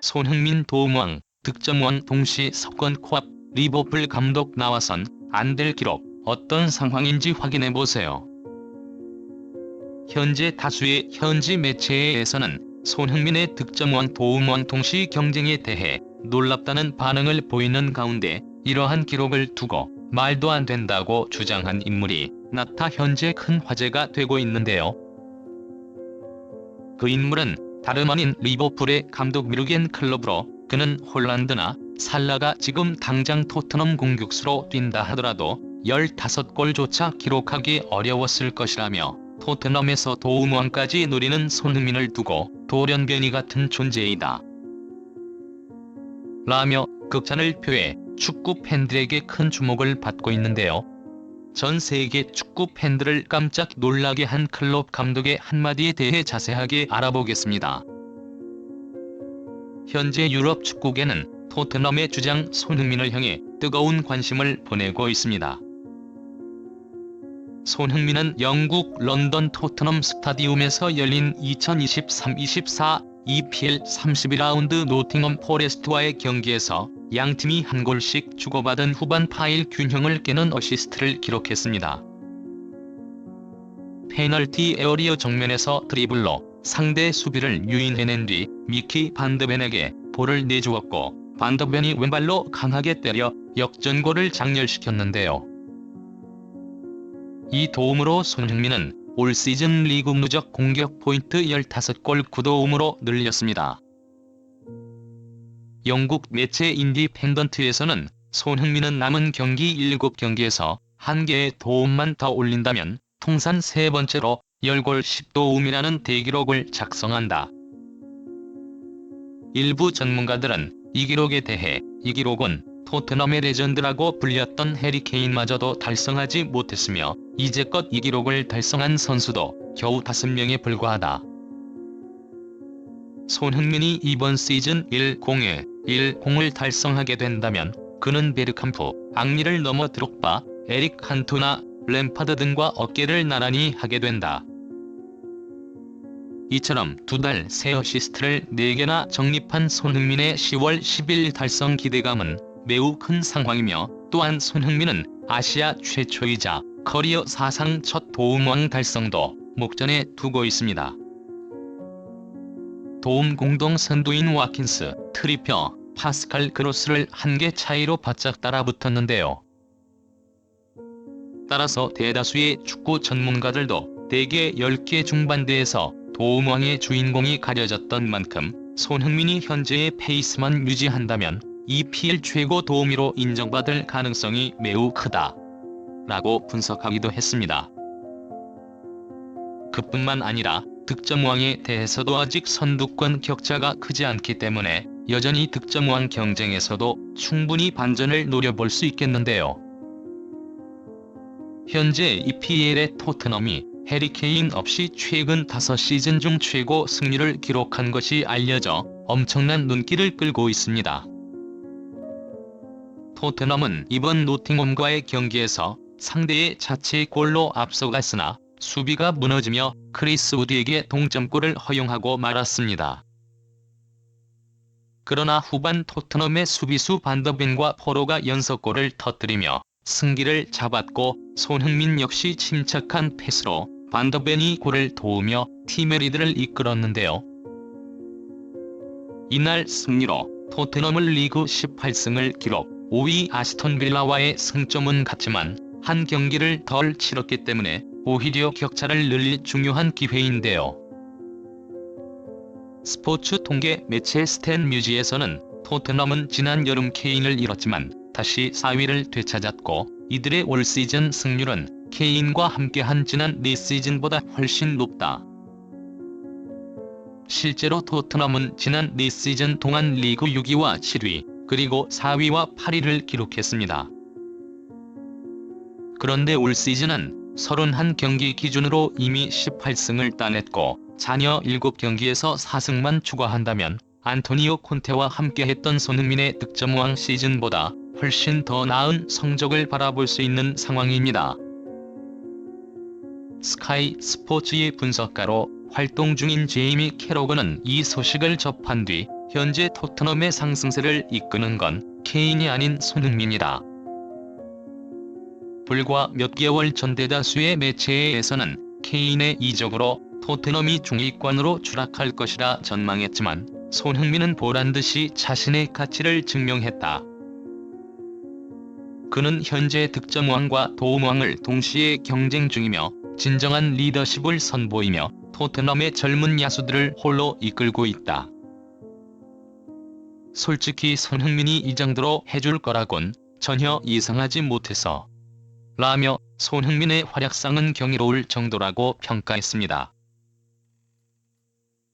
손흥민 도움왕, 득점왕 동시 석권 코앞, 리버풀 감독 나와선 안 될 기록, 어떤 상황인지 확인해보세요. 현재 다수의 현지 매체에서는 손흥민의 득점왕 도움왕 동시 경쟁에 대해 놀랍다는 반응을 보이는 가운데 이러한 기록을 두고 말도 안 된다고 주장한 인물이 나타 현재 큰 화제가 되고 있는데요. 그 인물은 다름 아닌 리버풀의 감독 뮤르겐 클롭으로 그는 홀란드나 살라가 지금 당장 토트넘 공격수로 뛴다 하더라도 15골조차 기록하기 어려웠을 것이라며 토트넘에서 도움왕까지 노리는 손흥민을 두고 돌연변이 같은 존재이다 라며 극찬을 표해 축구 팬들에게 큰 주목을 받고 있는데요. 전 세계 축구 팬들을 깜짝 놀라게 한 클롭 감독의 한마디에 대해 자세하게 알아보겠습니다. 현재 유럽 축구계는 토트넘의 주장 손흥민을 향해 뜨거운 관심을 보내고 있습니다. 손흥민은 영국 런던 토트넘 스타디움에서 열린 2023-24 EPL 32라운드 노팅엄 포레스트와의 경기에서 양팀이 한 골씩 주고받은 후반 파일 균형을 깨는 어시스트를 기록했습니다. 페널티 에어리어 정면에서 드리블로 상대 수비를 유인해낸 뒤 미키 반더벤에게 볼을 내주었고, 반더벤이 왼발로 강하게 때려 역전골을 장렬시켰는데요. 이 도움으로 손흥민은 올 시즌 리그 누적 공격 포인트 15골 9도움으로 늘렸습니다. 영국 매체 인디펜던트에서는 손흥민은 남은 경기 7경기에서 1개의 도움만 더 올린다면 통산 세 번째로 10골 10도움이라는 대기록을 작성한다. 일부 전문가들은 이 기록에 대해 이 기록은 토트넘의 레전드라고 불렸던 해리 케인마저도 달성하지 못했으며 이제껏 이 기록을 달성한 선수도 겨우 5명에 불과하다. 손흥민이 이번 시즌 10을 달성하게 된다면 그는 베르캄프, 앙리를 넘어 드록바, 에릭 칸토나, 램파드 등과 어깨를 나란히 하게 된다. 이처럼 두 달 새 어시스트를 4개나 적립한 손흥민의 10월 10일 달성 기대감은 매우 큰 상황이며, 또한 손흥민은 아시아 최초이자 커리어 사상 첫 도움왕 달성도 목전에 두고 있습니다. 도움 공동 선두인 와킨스, 트리퍼, 파스칼 그로스를 1개 차이로 바짝 따라붙었는데요. 따라서 대다수의 축구 전문가들도 대개 10개 중반대에서 도움왕의 주인공이 가려졌던 만큼 손흥민이 현재의 페이스만 유지한다면 EPL 최고 도우미로 인정받을 가능성이 매우 크다 라고 분석하기도 했습니다. 그뿐만 아니라 득점왕에 대해서도 아직 선두권 격차가 크지 않기 때문에 여전히 득점왕 경쟁에서도 충분히 반전을 노려볼 수 있겠는데요. 현재 EPL의 토트넘이 해리 케인 없이 최근 5시즌 중 최고 승률을 기록한 것이 알려져 엄청난 눈길을 끌고 있습니다. 토트넘은 이번 노팅엄과의 경기에서 상대의 자책골로 앞서갔으나 수비가 무너지며 크리스 우드에게 동점골을 허용하고 말았습니다. 그러나 후반 토트넘의 수비수 반더벤과 포로가 연속골을 터뜨리며 승기를 잡았고, 손흥민 역시 침착한 패스로 반더벤이 골을 도우며 팀의 리드를 이끌었는데요. 이날 승리로 토트넘은 리그 18승을 기록, 5위 아스톤 빌라와의 승점은 같지만 한 경기를 덜 치렀기 때문에 오히려 격차를 늘릴 중요한 기회인데요. 스포츠 통계 매체 스탠 뮤지에서는 토트넘은 지난 여름 케인을 잃었지만 다시 4위를 되찾았고, 이들의 올 시즌 승률은 케인과 함께한 지난 4시즌보다 훨씬 높다. 실제로 토트넘은 지난 4시즌 동안 리그 6위와 7위, 그리고 4위와 8위를 기록했습니다. 그런데 올 시즌은 31경기 기준으로 이미 18승을 따냈고, 잔여 7경기에서 4승만 추가한다면 안토니오 콘테와 함께했던 손흥민의 득점왕 시즌보다 훨씬 더 나은 성적을 바라볼 수 있는 상황입니다. 스카이 스포츠의 분석가로 활동 중인 제이미 캐로거는 이 소식을 접한 뒤 현재 토트넘의 상승세를 이끄는 건 케인이 아닌 손흥민이다. 불과 몇 개월 전 대다수의 매체에서는 케인의 이적으로 토트넘이 중위권으로 추락할 것이라 전망했지만 손흥민은 보란듯이 자신의 가치를 증명했다. 그는 현재 득점왕과 도움왕을 동시에 경쟁 중이며 진정한 리더십을 선보이며 토트넘의 젊은 야수들을 홀로 이끌고 있다. 솔직히 손흥민이 이 정도로 해줄 거라곤 전혀 예상하지 못해서 라며 손흥민의 활약상은 경이로울 정도라고 평가했습니다.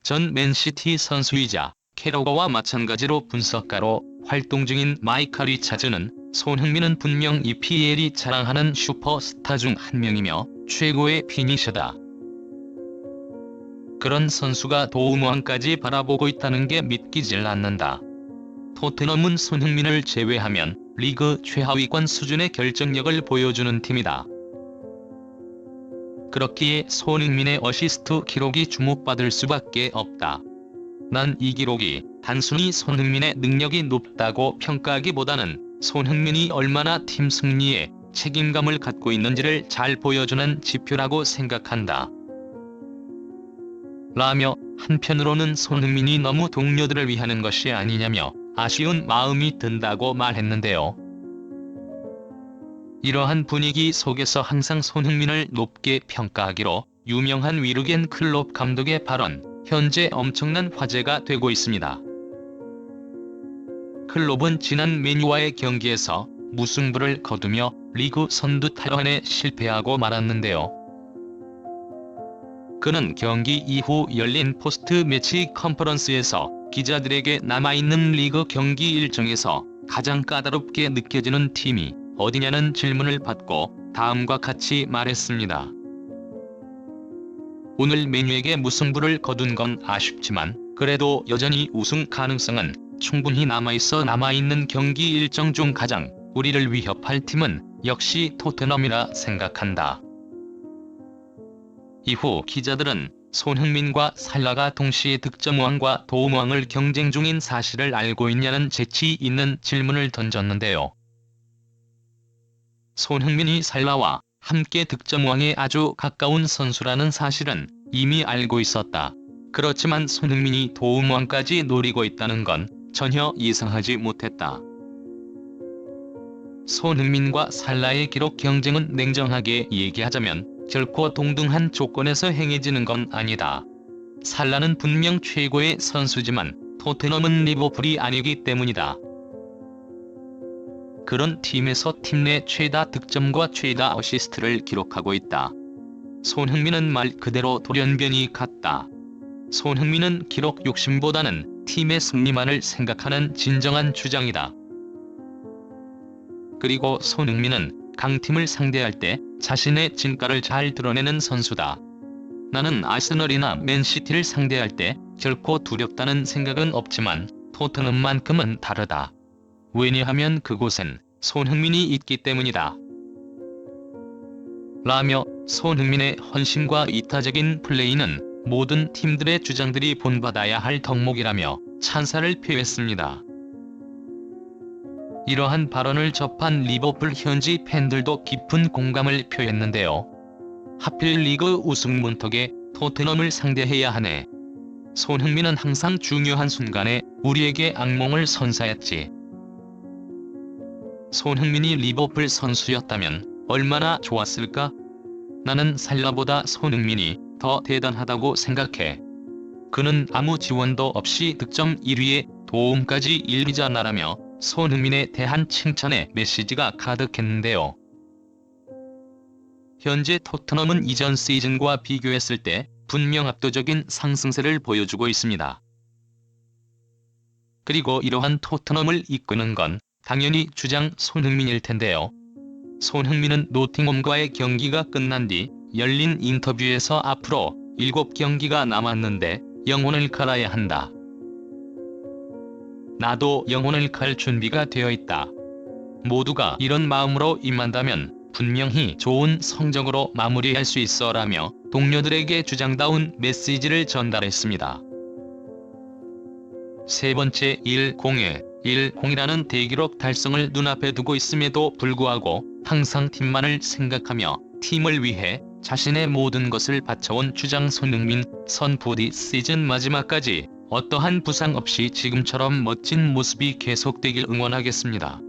전 맨시티 선수이자 캐로거와 마찬가지로 분석가로 활동 중인 마이카 리차즈는 손흥민은 분명 EPL이 자랑하는 슈퍼스타 중 한 명이며 최고의 피니셔다. 그런 선수가 도움왕까지 바라보고 있다는 게 믿기질 않는다. 토트넘은 손흥민을 제외하면 리그 최하위권 수준의 결정력을 보여주는 팀이다. 그렇기에 손흥민의 어시스트 기록이 주목받을 수밖에 없다. 난 이 기록이 단순히 손흥민의 능력이 높다고 평가하기보다는 손흥민이 얼마나 팀 승리에 책임감을 갖고 있는지를 잘 보여주는 지표라고 생각한다. 라며 한편으로는 손흥민이 너무 동료들을 위하는 것이 아니냐며 아쉬운 마음이 든다고 말했는데요. 이러한 분위기 속에서 항상 손흥민을 높게 평가하기로 유명한 위르겐 클롭 감독의 발언, 현재 엄청난 화제가 되고 있습니다. 클롭은 지난 맨유와의 경기에서 무승부를 거두며 리그 선두 탈환에 실패하고 말았는데요. 그는 경기 이후 열린 포스트 매치 컨퍼런스에서 기자들에게 남아있는 리그 경기 일정에서 가장 까다롭게 느껴지는 팀이 어디냐는 질문을 받고 다음과 같이 말했습니다. 오늘 맨유에게 무승부를 거둔 건 아쉽지만 그래도 여전히 우승 가능성은 충분히 남아있는 경기 일정 중 가장 우리를 위협할 팀은 역시 토트넘이라 생각한다. 이후 기자들은 손흥민과 살라가 동시에 득점왕과 도움왕을 경쟁 중인 사실을 알고 있냐는 재치 있는 질문을 던졌는데요. 손흥민이 살라와 함께 득점왕에 아주 가까운 선수라는 사실은 이미 알고 있었다. 그렇지만 손흥민이 도움왕까지 노리고 있다는 건 전혀 예상하지 못했다. 손흥민과 살라의 기록 경쟁은 냉정하게 얘기하자면 결코 동등한 조건에서 행해지는 건 아니다. 살라는 분명 최고의 선수지만 토트넘은 리버풀이 아니기 때문이다. 그런 팀에서 팀 내 최다 득점과 최다 어시스트를 기록하고 있다. 손흥민은 말 그대로 돌연변이 같다. 손흥민은 기록 욕심보다는 팀의 승리만을 생각하는 진정한 주장이다. 그리고 손흥민은 강팀을 상대할 때 자신의 진가를 잘 드러내는 선수다. 나는 아스널이나 맨시티를 상대할 때 결코 두렵다는 생각은 없지만 토트넘만큼은 다르다. 왜냐하면 그곳엔 손흥민이 있기 때문이다. 라며 손흥민의 헌신과 이타적인 플레이는 모든 팀들의 주장들이 본받아야 할 덕목이라며 찬사를 표했습니다. 이러한 발언을 접한 리버풀 현지 팬들도 깊은 공감을 표했는데요. 하필 리그 우승 문턱에 토트넘을 상대해야 하네. 손흥민은 항상 중요한 순간에 우리에게 악몽을 선사했지. 손흥민이 리버풀 선수였다면 얼마나 좋았을까? 나는 살라보다 손흥민이 더 대단하다고 생각해. 그는 아무 지원도 없이 득점 1위에 도움까지 1위자나라며 손흥민에 대한 칭찬의 메시지가 가득했는데요. 현재 토트넘은 이전 시즌과 비교했을 때 분명 압도적인 상승세를 보여주고 있습니다. 그리고 이러한 토트넘을 이끄는 건 당연히 주장 손흥민일 텐데요. 손흥민은 노팅엄과의 경기가 끝난 뒤 열린 인터뷰에서 앞으로 7경기가 남았는데 영혼을 갈아야 한다. 나도 영혼을 갈 준비가 되어 있다. 모두가 이런 마음으로 임한다면 분명히 좋은 성적으로 마무리할 수 있어 라며 동료들에게 주장다운 메시지를 전달했습니다. 세 번째 10이라는 대기록 달성을 눈앞에 두고 있음에도 불구하고 항상 팀만을 생각하며 팀을 위해 자신의 모든 것을 바쳐온 주장 손흥민 선 부디 시즌 마지막까지 어떠한 부상 없이 지금처럼 멋진 모습이 계속되길 응원하겠습니다.